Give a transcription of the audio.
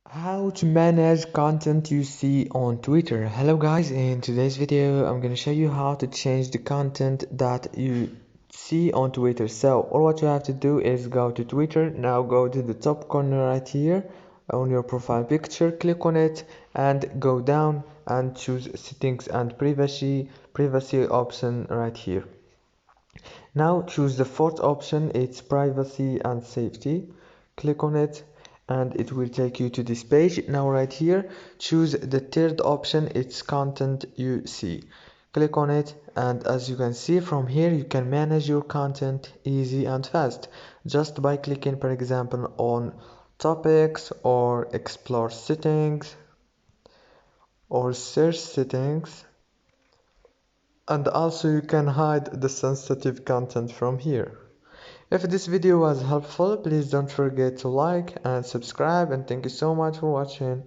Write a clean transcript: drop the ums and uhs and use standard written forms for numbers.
How to manage content you see on Twitter. Hello guys, in today's video I'm going to show you how to change the content that you see on Twitter. So all what you have to do is go to Twitter. Now go to the top corner right here on your profile picture, click on it and go down and choose settings and privacy option right here. Now choose the fourth option, it's privacy and safety. Click on it and it will take you to this page. Now right here choose the third option, it's content you see. Click on it and as you can see from here you can manage your content easy and fast just by clicking, for example, on topics or explore settings or search settings. And also you can hide the sensitive content from here. If this video was helpful, please don't forget to like and subscribe, and thank you so much for watching.